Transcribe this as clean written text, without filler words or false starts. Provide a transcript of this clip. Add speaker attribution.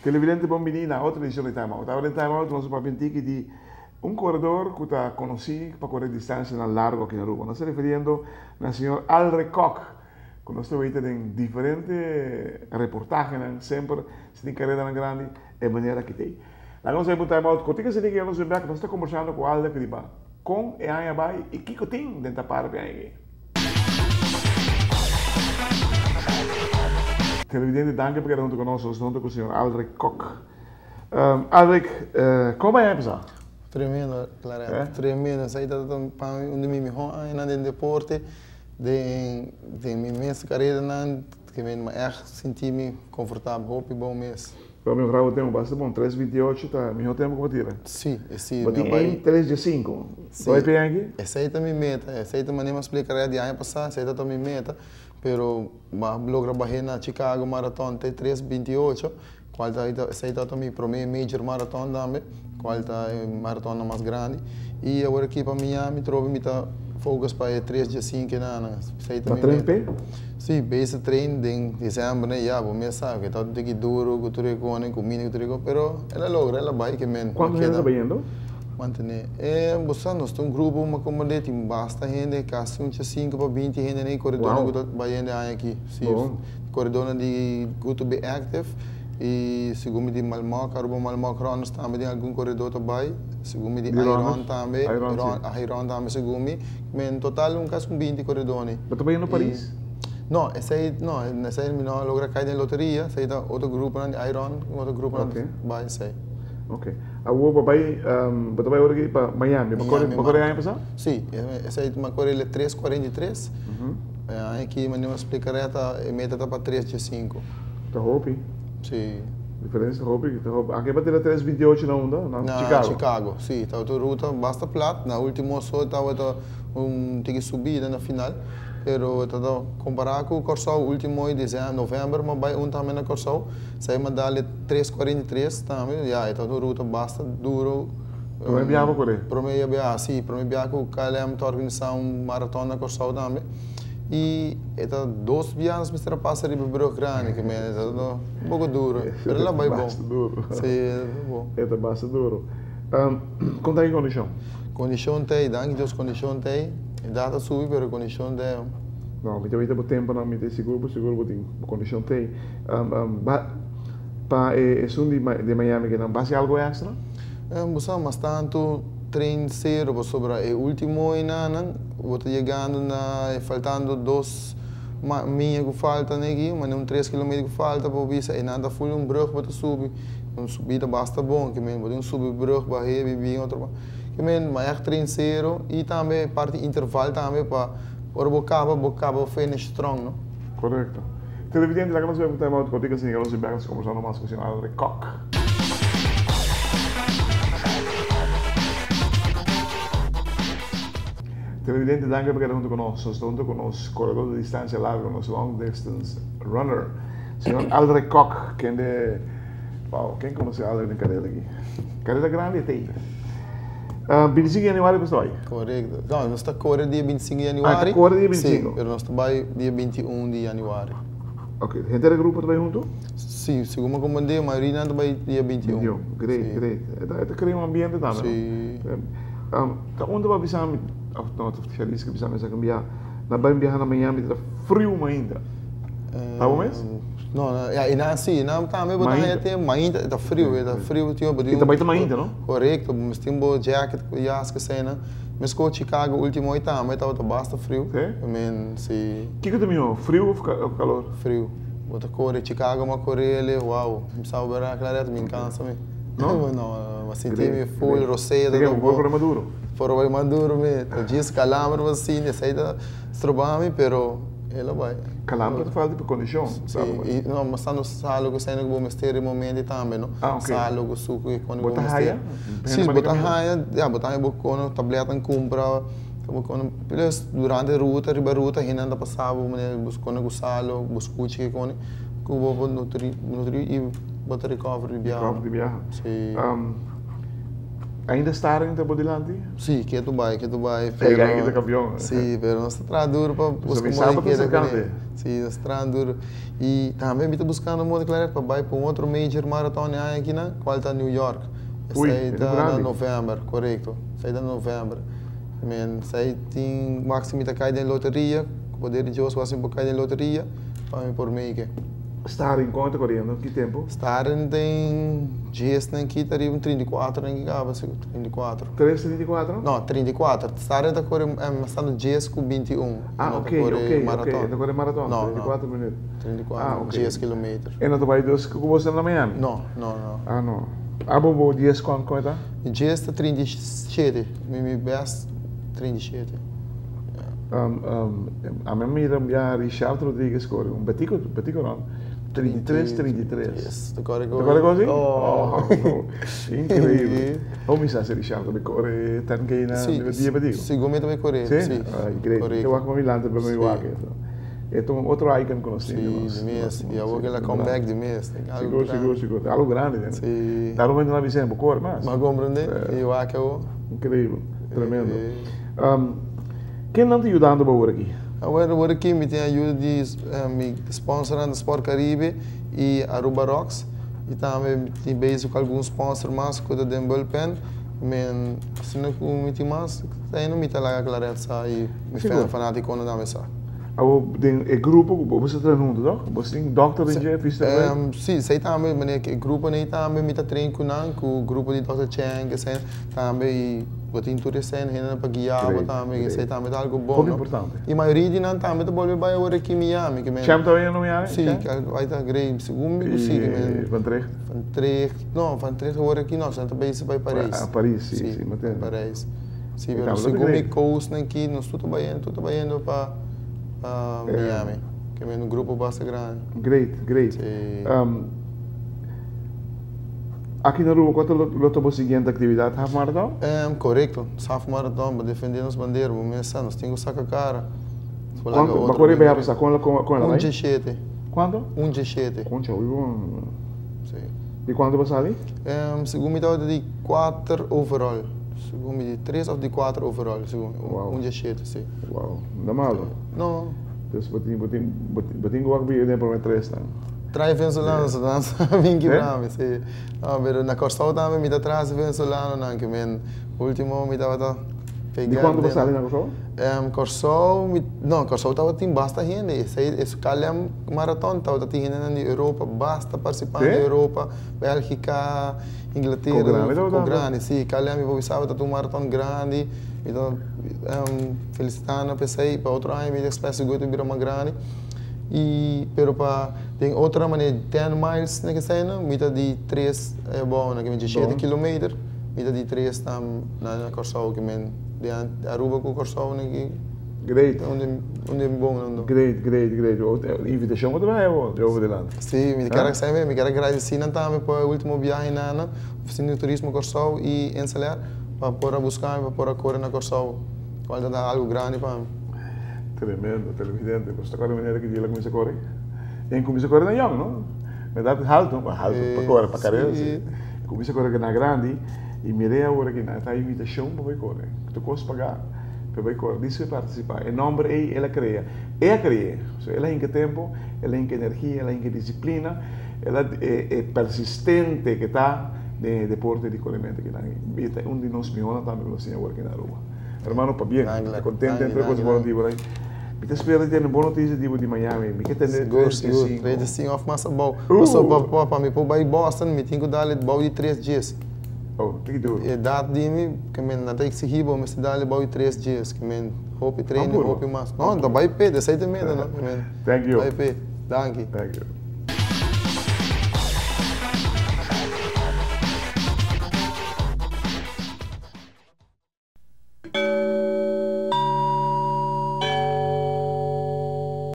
Speaker 1: Televidente bambini na outra edição de Time Out. Agora em Time Out nós vamos para de corredor que está conhecido para correr distância na largo aqui na rua. Nós estamos referindo ao senhor Alrecock, que nós estamos vendo em diferentes reportagens, sempre se tem carreira na grande, é maneira que tem. Lá nós vamos para Time Out, contigo se tem que nós estamos conversando com Alde que diz, com e aí vai e que tem dentro da parte aí. Televidente, danke porque junto conosco, junto com o senhor Aldrich Koch. Aldrich, como é pessoal?
Speaker 2: Tremendo, claro, tremendo. Isso aí está para onde me melhor ainda no deporte, de minha carreira, que me senti-me confortável, e bom mês.
Speaker 1: Para mim, o tempo bastante bom, 3:28, tá? Melhor tempo que eu tiro?
Speaker 2: Sim, sim.
Speaker 1: Mas tem 3:05. Vai pegar aqui?
Speaker 2: Essa aí está minha meta, essa aí também me explicarei de ano passado, essa aí está minha meta. Pero logra barrer na Chicago Marathon até 3:28, qual essa aí está também para mim major marathon também, qual está maratona mais grande. E agora aqui para Miami, trouxe me tá focus para 3:05 na.
Speaker 1: Para treino pé?
Speaker 2: Sim, base treino em dezembro, né? Já, vou me sabe que tá tudo que duro, que tu recone, com mini que tu recone, pero ela logra, ela vai que men.
Speaker 1: Quanto você está ganhando?
Speaker 2: Mantener. Você nós temos um grupo, uma comunidade, tem basta gente, caso 5 para 20 gente nem corredor que vai indo aqui. Sim, corredor de good to be active e segundo de Malmoc, Aruba Malmoc Runners também tem algum corredor também, segundo de Iron também, Iron também segundo, mas total caso com 20 corredores.
Speaker 1: Mas também no Paris?
Speaker 2: Não, esse aí não logra cair na loteria, esse aí tá outro grupo de Iron, outro grupo vai esse.
Speaker 1: Ok. A Uber vai hoje para Miami. Para correr aí pessoal?
Speaker 2: Sim, esse aí uma correr 3:43. Aqui mas não explicar a meta tá para 3:05.
Speaker 1: Tá hopi?
Speaker 2: Sim.
Speaker 1: Diferença hopi, aqui vai ter 3:28 na onda, na Chicago.
Speaker 2: Chicago, sim, tá outra ruta basta plat, na última só tava tem que subida na final. Pero comparar com o Corsol, último de dezembro, novembro, mas vai também na Corsol, sai uma dali 3:43 também, já então a ruta basta duro.
Speaker 1: Para mim viajar correr.
Speaker 2: Para mim viajar, sim, para mim viajar com o KLM está organizando maratona na Corsol também. E então 2 viagens me passa de burocrática, que é um pouco duro, mas ela vai bom.
Speaker 1: Duro.
Speaker 2: Sim, é bom.
Speaker 1: É bastante duro. Quanto é a condição?
Speaker 2: Condição tem, danke Deus, condição tem. Data subir, pero condição de.
Speaker 1: Não, me tem muito tempo, não me tem seguro tem condição tem. Para esse de Miami que não base algo extra?
Speaker 2: Você mas tanto treino zero para sobrar. O último ano, vou chegando na faltando 2 milhas que falta aqui, mas não 3 km que falta para visa e nada full brug para subir. Subida basta bom, que men, vou subir brug para bem outro. Que men, mas treino zero e também parte intervalo também para bocava finish strong, não?
Speaker 1: Correto. Televidente, lá que nós vamos ter uma contigo assim, que nós vamos conversar mais com o senhor Aldrich Koch. Televidente, danke porque junto conosco, junto com os corredor de distância larga, nos long distance runner, senhor Aldrich Koch, quem quem conhece Aldrich em carreira aqui? Carreira grande tem. 25 de januário você vai?
Speaker 2: Correto. Não, nós está correndo dia 25 de januário.
Speaker 1: Ah, está correndo dia 25?
Speaker 2: Sim, mas nós estamos dia 21 de januário.
Speaker 1: Ok. Gente do grupo também junto?
Speaker 2: Sim, segundo como eu a maioria não vai dia 21. 21,
Speaker 1: great. Está criando um ambiente também.
Speaker 2: Sim.
Speaker 1: Onde vai visar, não, oficialista que visar, mas cambiar, na vai viajar na Miami, está frio ainda. Está bom mesmo?
Speaker 2: Não, sim, não também ainda está frio, tio.
Speaker 1: E também está ainda, não?
Speaker 2: Correto, mas tem um jacket que já se cena, mas com Chicago último aí também estava basta frio.
Speaker 1: Sim. Que tu melhor, frio ou calor?
Speaker 2: Frio. Outra cor, Chicago uma cor ele, uau, me sabe ver a clareta, me encanta também. Não, mas senti-me full roceira.
Speaker 1: Você quer um maduro?
Speaker 2: Por maduro mesmo, dias calambre assim, essa aí está estrobando, pero ela vai.
Speaker 1: Calambre tu fala de condição?
Speaker 2: Sim, e não, mas está no salo que sai no bom mistério momento também, não? Salo que suco e quando
Speaker 1: bota raia?
Speaker 2: Sim, bota raia, já bota raia bocono, tableta compra, bocono, durante a ruta, riba ruta, ainda passava, buscando o salo, buscuchi que vou nutrir e botar recovery de viagem.
Speaker 1: Recovery de viagem.
Speaker 2: Sim.
Speaker 1: Ainda está em tempo delante?
Speaker 2: Sim, que tu vai.
Speaker 1: Pega aí do campeão.
Speaker 2: Sim, pero não está duro para buscar
Speaker 1: sábado você canta.
Speaker 2: Sim, está duro. E também me está buscando muito claro para ir para um outro major maratón aqui na qual está New York. Está em novembro, correto. Sai em novembro. Sai tem máximo de cair em loteria, poder de Deus assim por cair em loteria para me por meio.
Speaker 1: Estar em conta correndo, que tempo?
Speaker 2: Estar em dias aqui, estaria 34 em Gaba, 34.
Speaker 1: 3:34?
Speaker 2: Não, 34. Estar em estando dias com 21.
Speaker 1: Ok. Não corre maratona,
Speaker 2: não,
Speaker 1: 34 minutos.
Speaker 2: 34, dias quilômetros.
Speaker 1: E não tu vai dois com você na manhã?
Speaker 2: Não.
Speaker 1: Não. Bobo dias quanto está?
Speaker 2: Dias está 37. Me best 37.
Speaker 1: A minha mira é Richard Rodrigues corre, batico não. 33.
Speaker 2: Agora
Speaker 1: così? Oh, incredibile. Come sa se Richard deve correre tanto na dia batico?
Speaker 2: Segundo deve correr.
Speaker 1: Sì. Incredibile. Eu acho que Milano para mim igual que é outro icon conhecido.
Speaker 2: Sim, de mês. E agora aquela comeback de mês.
Speaker 1: Seguro. Algo grande, né?
Speaker 2: Sim.
Speaker 1: Dá uma na visão, corre mais.
Speaker 2: Mas compreende? Eu acho que é
Speaker 1: incrível, tremendo. Quem não te ajudando para aqui?
Speaker 2: Agora aqui me tem ajuda de me sponsorando Sport Caribe e Aruba Rocks. E também tem base com alguns sponsors mais, cuida de Bullpen. Mas se não me tem mais, aí não me tem lá a clareza e me faz fanático quando dá mensagem.
Speaker 1: O grupo, você está junto, não? Você tem Dr. Jeff?
Speaker 2: Sim, sei também, mas o grupo nem também me está treinando com o grupo de Dr. Chang, também eu tenho turista para guiar, também sei também algo bom.
Speaker 1: Muito importante.
Speaker 2: E a maioria de nós também está voltando para agora aqui em Miami.
Speaker 1: Cham também no Miami?
Speaker 2: Sim, vai estar grande, segundo me consigo. Van Trek agora aqui não, está bem se vai para Paris.
Speaker 1: Paris, sim,
Speaker 2: Paris. Sim, mas segundo me coast aqui, nós tudo indo para Miami, que é um grupo bastante grande.
Speaker 1: Great. Aqui na rua, quanto é a seguinte atividade? Half Marathon?
Speaker 2: Correto, Half Marathon, para defender os bandeiras, nós temos que sacar cara.
Speaker 1: Quanto? Para correr bem a passar com ela?
Speaker 2: 1:17.
Speaker 1: Quanto?
Speaker 2: 1:17.
Speaker 1: Sim. E quanto você ali?
Speaker 2: Segundo me estava de 4 overall. Segundo me de 3 ou de 4 overall, segundo. 1:17, sim.
Speaker 1: Uau, não é malo?
Speaker 2: Não.
Speaker 1: Então, botinho que vai vir para 3, tá?
Speaker 2: Trai venezuelanos, dan vim quebrar, sim. Mas na Corsol também me dá traz venezuelano, não, que men último me dava
Speaker 1: pegar. E quando você ali na Corsol?
Speaker 2: Corsol estava tem basta gente. Esse calham maratona estava tem gente na Europa, basta participar na Europa, Bélgica, Inglaterra, com grande, sim. Calham me vou saber que um maratona grande, então felicitando pensei para outro ano me espécie de vir uma grande. Pero tem outra maneira, 10 miles na que sai, mita de 3 é bom, na que me 7 km, mita de 3 tam na Corsol, que me de Aruba com Corsol, na que
Speaker 1: great,
Speaker 2: onde é bom não.
Speaker 1: Great. Invitação outra é over de land.
Speaker 2: Sim, me quero saber, me quero agradecer também para o último viagem na oficina de turismo Corsol e Enceler para por buscar, para por correr na Corsol, quando dá algo grande para mim.
Speaker 1: Tremendo, televidente. Questa cosa maniera che ela comincia a correr. E comincia a correr na young, não? Mas dá halto para correr, para carreira. Comincia a correr na grande e mirei agora que está a invitação para correr. Tu podes pagar para correr, isso é participar. O nome é ela cria. Ela em que tempo, ela em que energia, ela em que disciplina, ela é persistente que está de deporte de corrimento que está. Um de nós milhões também assim agora que na rua. Hermano, para bem, contente entre coisas boas de aí. Me espero ter uma boa notícia de Miami. Me quer ter
Speaker 2: seguro. 35 of massa bom. Passou para mim para ir Boston, me tenho que dar de 3 dias.
Speaker 1: Oh, que duro.
Speaker 2: E dá de mim que me não tem que se riba, mas se dá de 3 dias, que me hope treino, hope mais. Não, dá vai pé, dessa aí também, não.
Speaker 1: Thank you.
Speaker 2: Vai pé. Thank you.